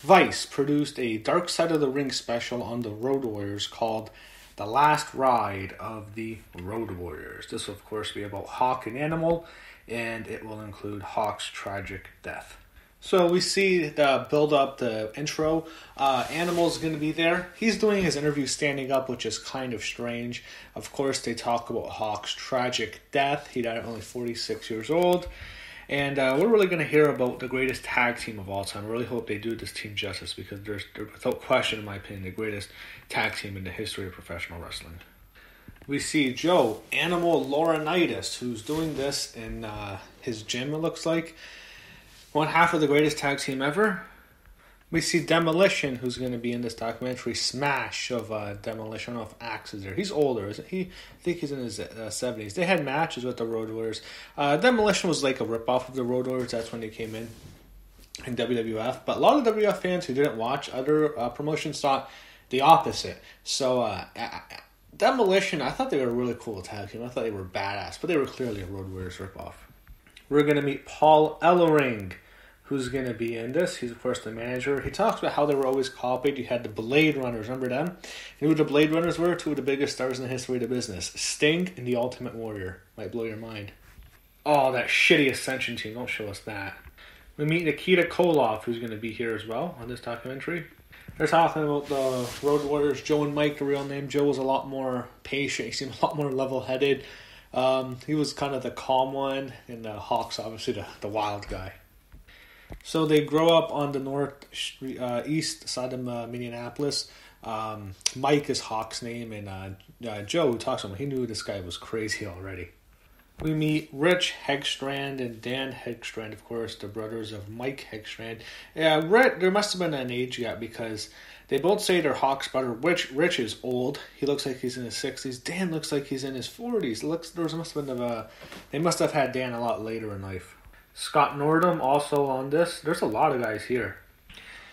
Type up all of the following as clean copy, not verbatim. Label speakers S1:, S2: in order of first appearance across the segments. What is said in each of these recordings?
S1: Vice produced a Dark Side of the Ring special on the Road Warriors called The Last Ride of the Road Warriors. This will, of course, be about Hawk and Animal, and it will include Hawk's tragic death. So we see the build up, the intro. Animal's going to be there. He's doing his interview standing up, which is kind of strange. Of course, they talk about Hawk's tragic death. He died at only 46 years old. And we're really going to hear about the greatest tag team of all time. I really hope they do this team justice because they're without question, in my opinion, the greatest tag team in the history of professional wrestling. We see Joe, Animal Laurinaitis, who's doing this in his gym, it looks like. One half of the greatest tag team ever. We see Demolition, who's going to be in this documentary, Smash of Demolition. I don't know if Axe is there. He's older, isn't he? I think he's in his 70s. They had matches with the Road Warriors. Demolition was like a ripoff of the Road Warriors. That's when they came in WWF. But a lot of WWF fans who didn't watch other promotions thought the opposite. So Demolition, I thought they were a really cool tag team. I thought they were badass. But they were clearly a Road Warriors ripoff. We're going to meet Paul Ellering, who's going to be in this. He's, of course, the manager. He talks about how they were always copied. You had the Blade Runners. Remember them? You know who the Blade Runners were? Two of the biggest stars in the history of the business. Sting and the Ultimate Warrior. Might blow your mind. Oh, that shitty Ascension team. Don't show us that. We meet Nikita Koloff, who's going to be here as well on this documentary. They're talking about the Road Warriors. Joe and Mike, the real name. Joe was a lot more patient. He seemed a lot more level-headed. He was kind of the calm one, and Hawk's obviously the wild guy. So they grow up on the east side of Minneapolis. Mike is Hawk's name, and Joe, who talks to him, he knew this guy was crazy already. We meet Rich Hegstrand and Dan Hegstrand, of course, the brothers of Mike Hegstrand. Yeah, there must have been an age gap because they both say they're Hawk's brother. Rich is old. He looks like he's in his 60s. Dan looks like he's in his 40s. They must have had Dan a lot later in life. Scott Nordum also on this. There's a lot of guys here.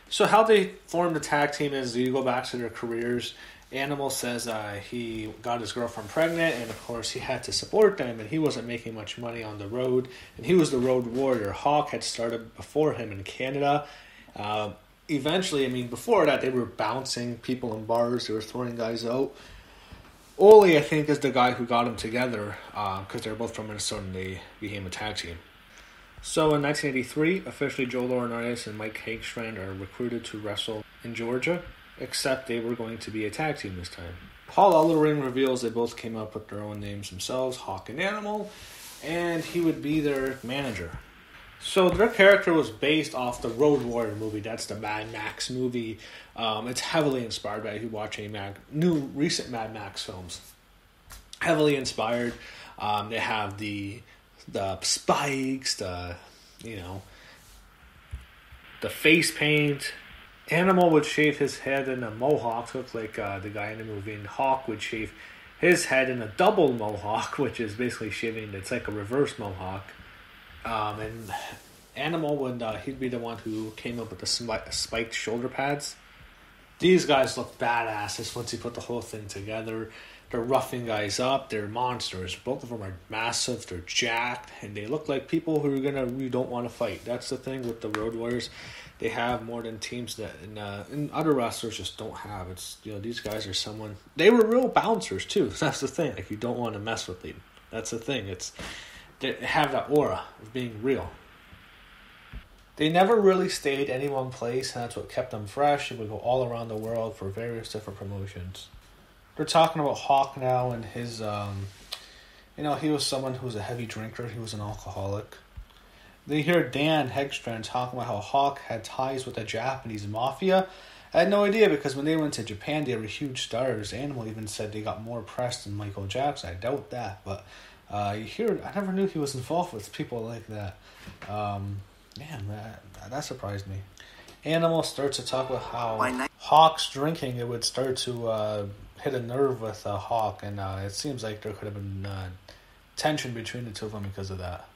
S1: So how they formed the tag team is you go back to their careers. Animal says he got his girlfriend pregnant, and of course he had to support them, and he wasn't making much money on the road, and he was the road warrior. Hawk had started before him in Canada. Eventually, before that, they were bouncing people in bars. They were throwing guys out. Ole, I think, is the guy who got them together because they're both from Minnesota, and they became a tag team. So in 1983, officially Joe Laurinaitis and Mike Hagstrand are recruited to wrestle in Georgia, except they were going to be a tag team this time. Paul Ellering reveals they both came up with their own names themselves, Hawk and Animal, and he would be their manager. So their character was based off the Road Warrior movie. That's the Mad Max movie. It's heavily inspired by if you watch any recent Mad Max films. Heavily inspired. They have the spikes, the face paint. Animal would shave his head in a mohawk, look like the guy in the movie, and Hawk would shave his head in a double mohawk, which is basically shaving. It's like a reverse mohawk. And Animal would he'd be the one who came up with the spiked shoulder pads. These guys look badasses once you put the whole thing together. They're roughing guys up. They're monsters. Both of them are massive. They're jacked, and they look like people who you don't want to fight. That's the thing with the Road Warriors. They have more than teams that and other wrestlers just don't have. It's these guys are someone. They were real bouncers too. That's the thing. Like you don't want to mess with them. That's the thing. They have that aura of being real. They never really stayed any one place, and that's what kept them fresh. They would go all around the world for various different promotions. They're talking about Hawk now and his, he was someone who was a heavy drinker. He was an alcoholic. They hear Dan Hegstrand talking about how Hawk had ties with the Japanese mafia. I had no idea because when they went to Japan, they were huge stars. Animal even said they got more press than Michael Jackson. I doubt that, but I never knew he was involved with people like that. That surprised me. Animal starts to talk about how Hawk's drinking, it would start to hit a nerve with Hawk, and it seems like there could have been tension between the two of them because of that.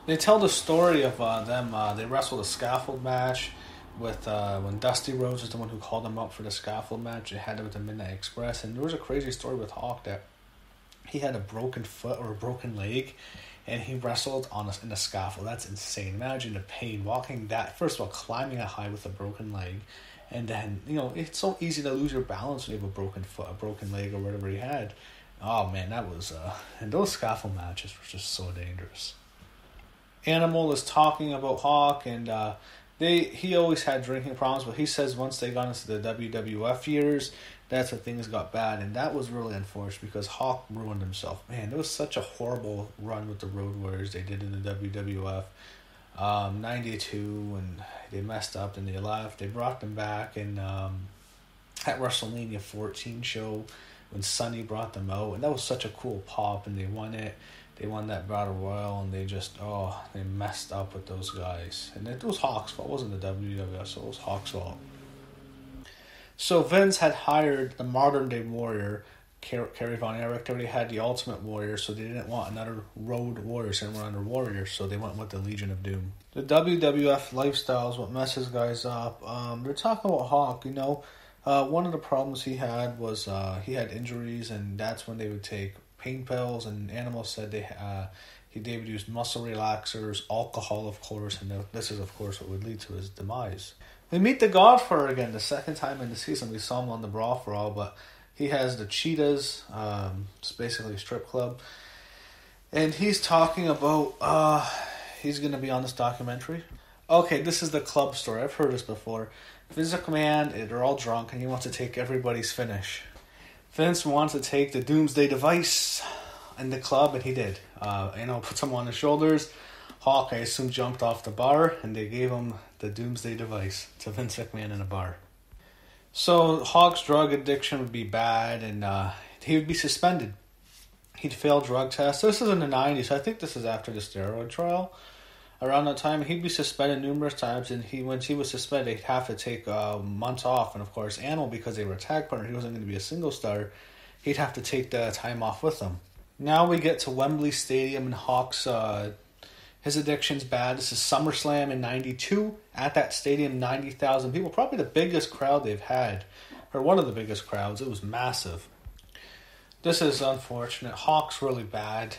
S1: They tell the story of them. They wrestled a scaffold match with when Dusty Rhodes was the one who called them up for the scaffold match. They had it with the Midnight Express, and there was a crazy story with Hawk that he had a broken foot or a broken leg, and he wrestled in a scaffold. That's insane. Imagine the pain walking that. First of all, climbing a high with a broken leg, and then it's so easy to lose your balance when you have a broken foot, a broken leg, or whatever he had. Oh man, that was and those scaffold matches were just so dangerous. Animal is talking about Hawk, and he always had drinking problems, but he says once they got into the WWF years, that's when things got bad, and that was really unfortunate because Hawk ruined himself. Man, it was such a horrible run with the Road Warriors they did in the WWF. 92, and they messed up and they left. They brought them back in at WrestleMania 14 show when Sonny brought them out, and that was such a cool pop, and they won it. They won that Battle Royal, and they just, they messed up with those guys. And it was Hawk's fault. It wasn't the WWF, so it was Hawk's fault. So Vince had hired the modern day Warrior, Kerry Von Erich. They already had the Ultimate Warrior, so they didn't want another Road Warrior, so they were under Warrior, so they went with the Legion of Doom. The WWF lifestyle is what messes guys up. They're talking about Hawk, one of the problems he had was he had injuries, and that's when they would take pain pills, and Animal said they would use muscle relaxers, alcohol, of course, and this is, of course, what would lead to his demise. We meet the Godfather again, the second time in the season. We saw him on the Brawl for All, but he has the Cheetahs, it's basically a strip club, and he's talking about he's going to be on this documentary. Okay, this is the club story. I've heard this before. Vince McMahon, they're all drunk, and he wants to take everybody's finish. Vince wants to take the Doomsday Device in the club, and he did. Puts him on his shoulders. Hawk, I assume, jumped off the bar, and they gave him the Doomsday Device to Vince McMahon in a bar. So Hawk's drug addiction would be bad, and he would be suspended. He'd fail drug tests. This is in the 90s, so I think this is after the steroid trial. Around that time, he'd be suspended numerous times, and once he was suspended, he'd have to take months off. And of course, Animal, because they were a tag partner, he wasn't going to be a single star, he'd have to take the time off with them. Now we get to Wembley Stadium, and Hawk's his addiction's bad. This is SummerSlam in 92. At that stadium, 90,000 people, probably the biggest crowd they've had, or one of the biggest crowds. It was massive. This is unfortunate. Hawk's really bad.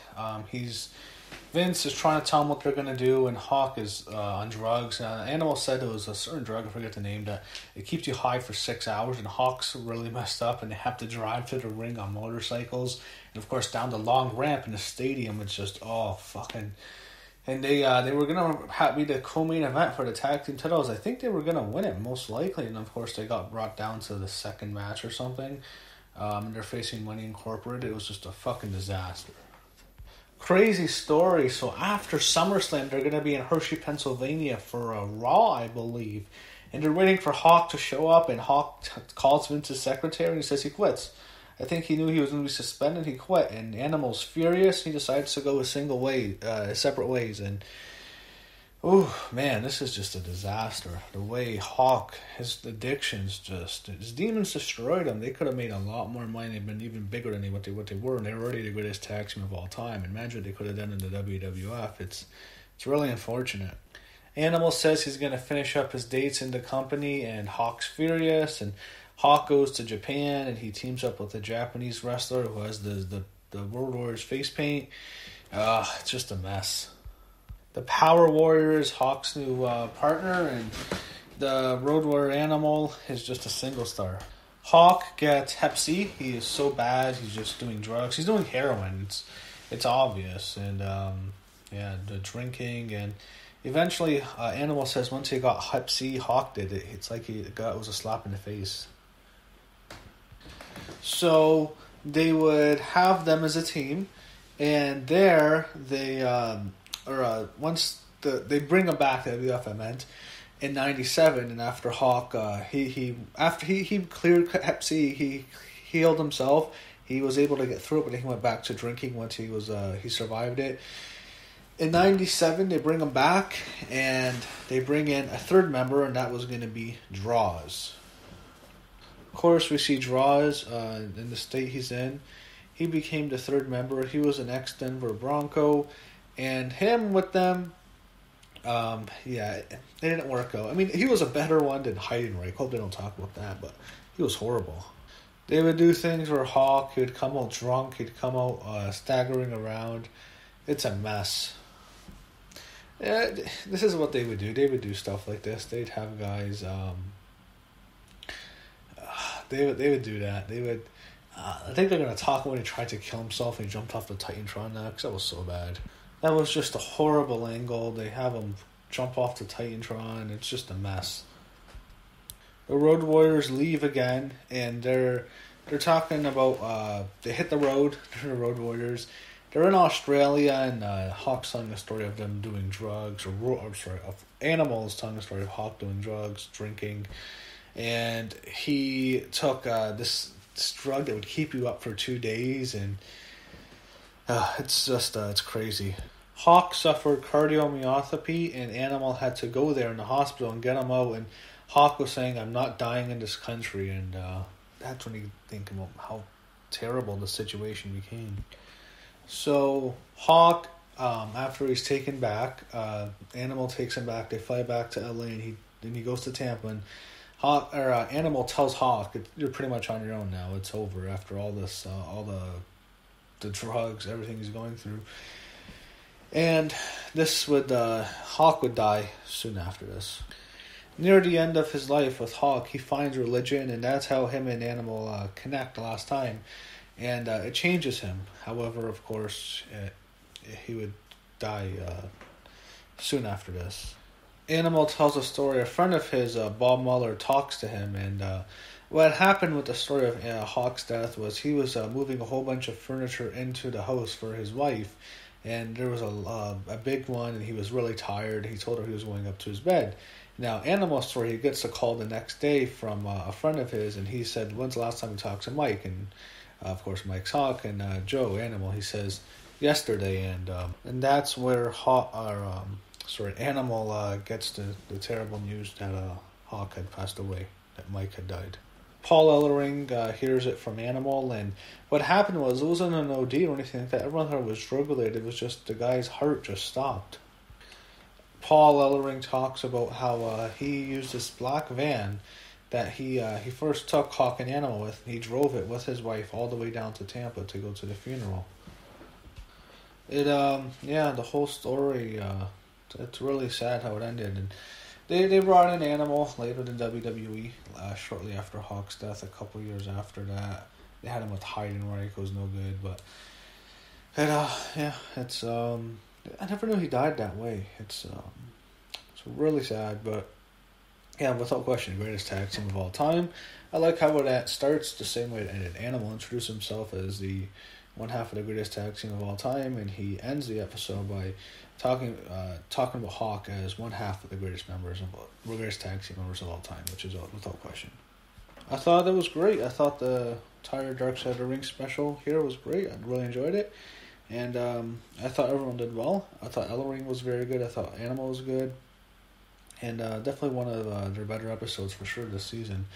S1: Vince is trying to tell him what they're going to do, and Hawk is on drugs. Animal said it was a certain drug, I forget the name, that it keeps you high for 6 hours, and Hawk's really messed up, and they have to drive to the ring on motorcycles. And of course, down the long ramp in the stadium, it's just, fucking... And they were going to be the co-main event for the tag team titles. I think they were going to win it, most likely. And of course, they got brought down to the second match or something. And they're facing Money Incorporated. It was just a fucking disaster. Crazy story. So after SummerSlam, they're going to be in Hershey, Pennsylvania for a Raw, I believe. And they're waiting for Hawk to show up. And Hawk calls Vince's secretary and he says he quits. I think he knew he was going to be suspended. He quit, and Animal's furious. He decides to go separate ways. And man, this is just a disaster. The way Hawk, his addictions, his demons destroyed him. They could have made a lot more money. They've been even bigger than what they were, and they were already the greatest tag team of all time. And imagine what they could have done in the WWF. It's really unfortunate. Animal says he's going to finish up his dates in the company, and Hawk's furious, and Hawk goes to Japan, and he teams up with a Japanese wrestler who has the World Warriors face paint. It's just a mess. The Power Warrior is Hawk's new partner, and the Road Warrior Animal is just a single star. Hawk gets Hep C. He is so bad. He's just doing drugs. He's doing heroin. It's obvious, and the drinking, and eventually Animal says once he got Hep C, Hawk did it. It's like it was a slap in the face. So they would have them as a team, and there they they bring them back to WWF, I meant, in '97. And after Hawk, he cleared Hep C, he healed himself. He was able to get through it, but then he went back to drinking once he survived it. In '97, they bring him back, and they bring in a third member, and that was going to be Draws. Of course, we see Draws in the state he's in. He became the third member. He was an ex-Denver Bronco, and him with them, it didn't work out. I mean, he was a better one than Heidenreich. Hope they don't talk about that, but he was horrible. They would do things where Hawk, he would come out drunk, he'd come out staggering around,
S2: It's a mess. Yeah, this is what they would do. They would do stuff like this. They'd have guys. They would do that. They would. I think they're gonna talk when he tried to kill himself and he jumped off the Titantron next. That was so bad. That was just a horrible angle. They have him jump off the Titantron. It's just a mess. The Road Warriors leave again, and they're talking about they hit the road. They're the Road Warriors. They're in Australia, and Hawk's telling a story of them doing drugs, of animals telling a story of Hawk doing drugs, drinking, and he took this drug that would keep you up for 2 days, and it's just it's crazy. Hawk suffered cardiomyopathy, and Animal had to go there in the hospital and get him out. And Hawk was saying, "I'm not dying in this country," and that's when you think about how terrible the situation became. So Hawk, after he's taken back, Animal takes him back. They fly back to LA, and he goes to Tampa. And Animal tells Hawk, "You're pretty much on your own now. It's over after all this, all the drugs, everything he's going through." And Hawk would die soon after this. Near the end of his life with Hawk, he finds religion, and that's how him and Animal connect the last time. And it changes him. However, of course, he would die soon after this. Animal tells a story. A friend of his, Bob Mueller, talks to him, and what happened with the story of Hawk's death was he was moving a whole bunch of furniture into the house for his wife, and there was a big one, and he was really tired. He told her he was going up to his bed. Now, Animal's story, he gets a call the next day from a friend of his, and he said, "When's the last time you talked to Mike?" And of course, Mike's Hawk, and Joe, Animal, he says, "Yesterday," and that's where Animal gets the terrible news that Hawk had passed away, that Mike had died. Paul Ellering hears it from Animal, and what happened was, it wasn't an OD or anything like that. Everyone thought it was drug-related. It was just the guy's heart just stopped. Paul Ellering talks about how he used this black van that he first took Hawk and Animal with. He drove it with his wife all the way down to Tampa to go to the funeral. The whole story, it's really sad how it ended. And they brought in Animal later in WWE, shortly after Hawk's death, a couple years after that. They had him with Heidenreich, it was no good, but it's I never knew he died that way. It's really sad, but yeah, without question, greatest tag team of all time. I like how it starts the same way it ended. Animal introduced himself as the one half of the greatest tag team of all time, and he ends the episode by talking about Hawk as one half of the greatest tag team members of all time, which is without question. I thought that was great. I thought the entire Dark Side of the Ring special here was great. I really enjoyed it. And I thought everyone did well. I thought Ellering was very good. I thought Animal was good. And definitely one of their better episodes for sure this season.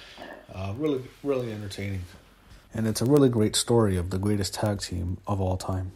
S2: Really, really entertaining. And it's a really great story of the greatest tag team of all time.